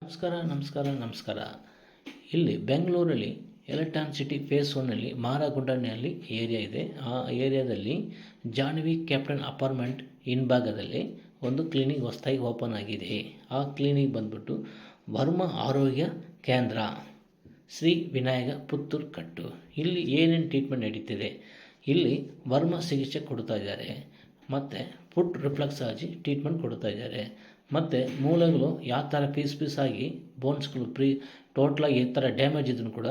ನಮಸ್ಕಾರ. ಇಲ್ಲಿ ಬೆಂಗಳೂರಲ್ಲಿ ಎಲೆಕ್ಟ್ರಾನ್ ಸಿಟಿ ಫೇಸ್ 1ನಲ್ಲಿ ಮಾರಗುಂಡನಲ್ಲಿ ಏರಿಯಾ ಇದೆ. ಆ ಏರಿಯಾದಲ್ಲಿ ಜಾನ್ವಿ ಕ್ಯಾಪ್ಟನ್ ಅಪಾರ್ಟ್ಮೆಂಟ್ ಹಿಂಭಾಗದಲ್ಲಿ ಒಂದು ಕ್ಲಿನಿಕ್ ಹೊಸದಾಗಿ ಓಪನ್ ಆಗಿದೆ. ಆ ಕ್ಲಿನಿಕ್ ಬಂದ್ಬಿಟ್ಟು ವರ್ಮ ಆರೋಗ್ಯ ಕೇಂದ್ರ, ಶ್ರೀ ವಿನಾಯಕ ಪುತ್ತೂರು ಕಟ್ಟು. ಇಲ್ಲಿ ಏನೇನು ಟ್ರೀಟ್ಮೆಂಟ್ ನಡೀತಿದೆ, ಇಲ್ಲಿ ವರ್ಮ ಚಿಕಿತ್ಸೆ ಕೊಡ್ತಾ ಇದ್ದಾರೆ, ಮತ್ತು ಫುಟ್ ರಿಫ್ಲೆಕ್ಸಾಲಜಿ ಟ್ರೀಟ್ಮೆಂಟ್ ಕೊಡ್ತಾ ಇದ್ದಾರೆ, ಮತ್ತು ಮೂಳೆಗಳು ಯಾವ ಥರ ಪೀಸ್ ಆಗಿ ಬೋನ್ಸ್ಗಳು ಟೋಟ್ಲಾಗಿ ಈ ಥರ ಡ್ಯಾಮೇಜ್ ಇದ್ರೂ ಕೂಡ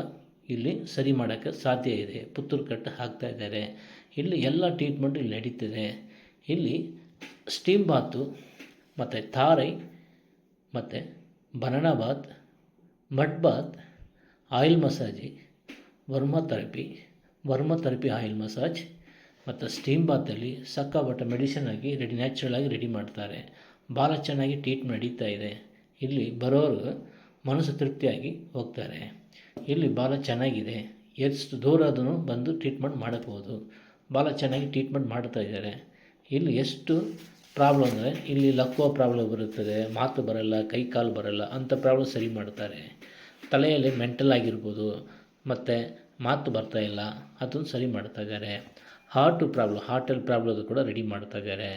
ಇಲ್ಲಿ ಸರಿ ಮಾಡೋಕ್ಕೆ ಸಾಧ್ಯ ಇದೆ. ಪುತ್ತೂರು ಕಟ್ಟು ಹಾಕ್ತಾ ಇದ್ದಾರೆ. ಇಲ್ಲಿ ಎಲ್ಲ ಟ್ರೀಟ್ಮೆಂಟು ಇಲ್ಲಿ ನಡೀತಿದೆ. ಇಲ್ಲಿ ಸ್ಟೀಮ್ ಬಾತು ಮತ್ತು ತಾರೈ ಮತ್ತು banana bath, mud bath, oil ಮಸಾಜಿ, ವರ್ಮ ಥೆರಪಿ ಆಯಿಲ್ ಮಸಾಜ್ ಮತ್ತು ಸ್ಟೀಮ್ ಬಾತಲ್ಲಿ ಸಕ್ಕಾಬಟ್ಟ ಮೆಡಿಸಿನ್ ಆಗಿ ನ್ಯಾಚುರಲ್ ಆಗಿ ರೆಡಿ ಮಾಡ್ತಾರೆ. ಭಾಳ ಚೆನ್ನಾಗಿ ಟ್ರೀಟ್ಮೆಂಟ್ ನಡೀತಾ ಇದೆ. ಇಲ್ಲಿ ಬರೋರು ಮನಸ್ಸು ತೃಪ್ತಿಯಾಗಿ ಹೋಗ್ತಾರೆ. ಇಲ್ಲಿ ಭಾಳ ಚೆನ್ನಾಗಿದೆ. ಎಷ್ಟು ದೂರ ಆದ್ರೂ ಬಂದು ಟ್ರೀಟ್ಮೆಂಟ್ ಮಾಡಬಹುದು. ಭಾಳ ಚೆನ್ನಾಗಿ ಟ್ರೀಟ್ಮೆಂಟ್ ಮಾಡ್ತಾ ಇದ್ದಾರೆ. ಇಲ್ಲಿ ಎಷ್ಟು ಪ್ರಾಬ್ಲಮ್ ಅಂದರೆ, ಇಲ್ಲಿ ಲಕ್ವ ಪ್ರಾಬ್ಲಮ್ ಬರುತ್ತದೆ, ಮಾತು ಬರಲ್ಲ, ಕೈ ಕಾಲು ಬರಲ್ಲ, ಅಂಥ ಪ್ರಾಬ್ಲಮ್ ಸರಿ ಮಾಡ್ತಾರೆ. ತಲೆಯಲ್ಲಿ ಮೆಂಟಲ್ ಆಗಿರ್ಬೋದು, ಮತ್ತು ಮಾತು ಬರ್ತಾಯಿಲ್ಲ, ಅದನ್ನು ಸರಿ ಮಾಡ್ತಾ ಇದ್ದಾರೆ. ಹಾರ್ಟಲ್ಲಿ ಪ್ರಾಬ್ಲಮ್ ಕೂಡ ರೆಡಿ ಮಾಡ್ತಾ ಇದ್ದಾರೆ.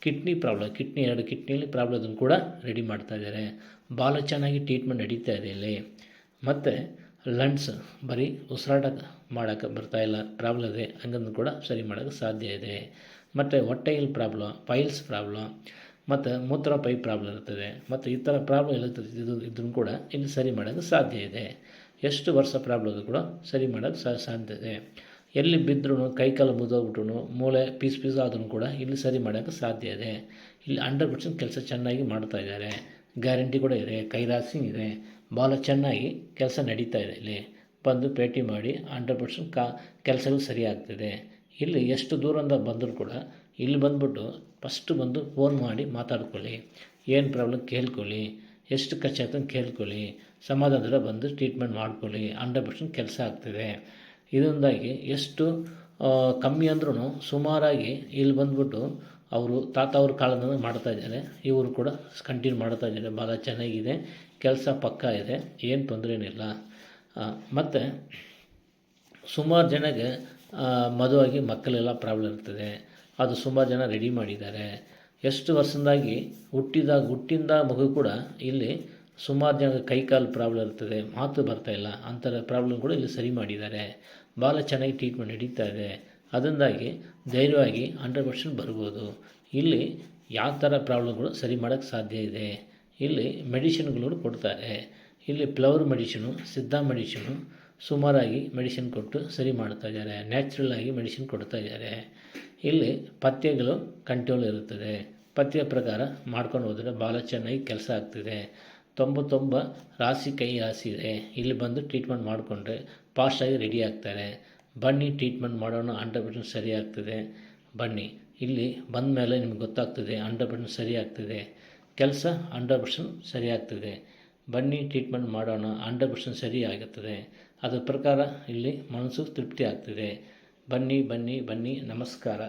ಕಿಡ್ನಿ ಪ್ರಾಬ್ಲಮ್, ಎರಡು ಕಿಡ್ನಿಯಲ್ಲಿ ಪ್ರಾಬ್ಲಮ್ ಕೂಡ ರೆಡಿ ಮಾಡ್ತಾ ಇದ್ದಾರೆ. ಭಾಳ ಚೆನ್ನಾಗಿ ಟ್ರೀಟ್ಮೆಂಟ್ ನಡೀತಾ ಇದೆ ಇಲ್ಲಿ. ಮತ್ತು ಲಂಗ್ಸ್ ಬರೀ ಉಸಿರಾಟ ಮಾಡೋಕ್ಕೆ ಬರ್ತಾಯಿಲ್ಲ, ಪ್ರಾಬ್ಲಮ್ ಇದೆ, ಹಂಗಂದು ಕೂಡ ಸರಿ ಮಾಡೋಕ್ಕೆ ಸಾಧ್ಯ ಇದೆ. ಮತ್ತು ಹೊಟ್ಟೆಯಲ್ಲಿ ಪ್ರಾಬ್ಲಮ್, ಪೈಲ್ಸ್ ಪ್ರಾಬ್ಲಮ್, ಮತ್ತು ಮೂತ್ರ ಪೈಪ್ ಪ್ರಾಬ್ಲಮ್ ಇರ್ತದೆ, ಮತ್ತು ಈ ಥರ ಪ್ರಾಬ್ಲಮ್ ಇದ್ರೂ ಕೂಡ ಇಲ್ಲಿ ಸರಿ ಮಾಡೋಕ್ಕೆ ಸಾಧ್ಯ ಇದೆ. ಎಷ್ಟು ವರ್ಷ ಪ್ರಾಬ್ಲಮ್ ಕೂಡ ಸರಿ ಮಾಡೋಕ್ಕೆ ಸಾಧ್ಯ ಇದೆ. ಎಲ್ಲಿ ಬಿದ್ದರೂ, ಕೈಕಾಲು ಮುರಿದೋಗ್ಬಿಟ್ರು, ಮೂಳೆ ಪೀಸ್ ಆದ್ರೂ ಕೂಡ ಇಲ್ಲಿ ಸರಿ ಮಾಡೋಕ್ಕೆ ಸಾಧ್ಯ ಇದೆ. ಇಲ್ಲಿ 100% ಕೆಲಸ ಚೆನ್ನಾಗಿ ಮಾಡ್ತಾ ಇದ್ದಾರೆ. ಗ್ಯಾರಂಟಿ ಕೂಡ ಇದೆ, ಕೈರಾಸಿಂಗ್ ಇದೆ. ಭಾಳ ಚೆನ್ನಾಗಿ ಕೆಲಸ ನಡೀತಾ ಇದೆ. ಇಲ್ಲಿ ಬಂದು ಭೇಟಿ ಮಾಡಿ 100% ಕೆಲಸಗಳು ಸರಿ ಆಗ್ತಿದೆ. ಇಲ್ಲಿ ಎಷ್ಟು ದೂರದಿಂದ ಬಂದರೂ ಕೂಡ ಇಲ್ಲಿ ಬಂದ್ಬಿಟ್ಟು ಫಸ್ಟು ಬಂದು ಫೋನ್ ಮಾಡಿ ಮಾತಾಡ್ಕೊಳ್ಳಿ, ಏನು ಪ್ರಾಬ್ಲಮ್ ಕೇಳ್ಕೊಳ್ಳಿ, ಎಷ್ಟು ಖರ್ಚಾಗ್ತದೆ ಕೇಳ್ಕೊಳ್ಳಿ, ಸಮಾಧಾನದಿಂದ ಬಂದು ಟ್ರೀಟ್ಮೆಂಟ್ ಮಾಡ್ಕೊಳ್ಳಿ. 100% ಕೆಲಸ ಆಗ್ತಿದೆ. ಇದರಿಂದಾಗಿ ಎಷ್ಟು ಕಮ್ಮಿ ಅಂದ್ರೂ ಸುಮಾರಾಗಿ ಇಲ್ಲಿ ಬಂದ್ಬಿಟ್ಟು ಅವರು ತಾತ ಅವ್ರ ಕಾಲದಿಂದ ಮಾಡ್ತಾ ಇದ್ದಾರೆ. ಇವರು ಕೂಡ ಕಂಟಿನ್ಯೂ ಮಾಡ್ತಾ ಇದ್ದಾರೆ. ಭಾಳ ಚೆನ್ನಾಗಿದೆ, ಕೆಲಸ ಪಕ್ಕಾ ಇದೆ, ಏನು ತೊಂದರೆನಿಲ್ಲ. ಮತ್ತು ಸುಮಾರು ಜನಕ್ಕೆ ಮದುವಾಗಿ ಮಕ್ಕಳೆಲ್ಲ ಪ್ರಾಬ್ಲಮ್ ಇರ್ತದೆ. ಅದು ಸುಮಾರು ಜನ ರೆಡಿ ಮಾಡಿದ್ದಾರೆ. ಎಷ್ಟು ವರ್ಷದಿಂದಾಗಿ ಹುಟ್ಟಿಂದ ಮಗು ಕೂಡ ಇಲ್ಲಿ ಸುಮಾರು ಜನ ಕೈಕಾಲು ಪ್ರಾಬ್ಲಮ್ ಇರ್ತದೆ, ಮಾತು ಬರ್ತಾಯಿಲ್ಲ, ಅಂಥರ ಪ್ರಾಬ್ಲಮ್ ಕೂಡ ಇಲ್ಲಿ ಸರಿ ಮಾಡಿದ್ದಾರೆ. ಭಾಳ ಚೆನ್ನಾಗಿ ಟ್ರೀಟ್ಮೆಂಟ್ ನಡೀತಾ ಇದೆ. ಅದರಿಂದಾಗಿ ಧೈರ್ಯವಾಗಿ 100% ಬರ್ಬೋದು. ಇಲ್ಲಿ ಯಾವ ಥರ ಪ್ರಾಬ್ಲಮ್ಗಳು ಸರಿ ಮಾಡೋಕ್ಕೆ ಸಾಧ್ಯ ಇದೆ. ಇಲ್ಲಿ ಮೆಡಿಸಿನ್ಗಳು ಕೊಡ್ತಾರೆ. ಇಲ್ಲಿ ಫ್ಲವರ್ ಮೆಡಿಸಿನು, ಸಿದ್ಧ ಮೆಡಿಸಿನು ಸುಮಾರಾಗಿ ಮೆಡಿಸಿನ್ ಕೊಟ್ಟು ಸರಿ ಮಾಡ್ತಾ ಇದ್ದಾರೆ. ನ್ಯಾಚುರಲ್ ಆಗಿ ಮೆಡಿಸಿನ್ ಕೊಡ್ತಾ ಇದ್ದಾರೆ. ಇಲ್ಲಿ ಪಥ್ಯಗಳು ಕಂಟ್ರೋಲ್ ಇರುತ್ತದೆ. ಪಥ್ಯ ಪ್ರಕಾರ ಮಾಡ್ಕೊಂಡು ಹೋದರೆ ಭಾಳ ಚೆನ್ನಾಗಿ ಕೆಲಸ ಆಗ್ತಿದೆ. 99 ರಾಶಿ ಕೈ ರಾಶಿ ಇದೆ. ಇಲ್ಲಿ ಬಂದು ಟ್ರೀಟ್ಮೆಂಟ್ ಮಾಡಿಕೊಂಡ್ರೆ ಫಾಸ್ಟಾಗಿ ರೆಡಿ ಆಗ್ತಾರೆ. ಬನ್ನಿ, ಟ್ರೀಟ್ಮೆಂಟ್ ಮಾಡೋಣ, 100% ಸರಿ ಆಗ್ತದೆ. ಬನ್ನಿ, ಇಲ್ಲಿ ಬಂದ ಮೇಲೆ ನಿಮ್ಗೆ ಗೊತ್ತಾಗ್ತದೆ 100% ಸರಿ ಆಗ್ತದೆ. ಕೆಲಸ 100% ಸರಿ ಆಗ್ತದೆ. ಬನ್ನಿ, ಟ್ರೀಟ್ಮೆಂಟ್ ಮಾಡೋಣ, 100% ಸರಿ ಆಗುತ್ತದೆ. ಅದರ ಪ್ರಕಾರ ಇಲ್ಲಿ ಮನಸ್ಸು ತೃಪ್ತಿ ಆಗ್ತದೆ. ಬನ್ನಿ. ನಮಸ್ಕಾರ.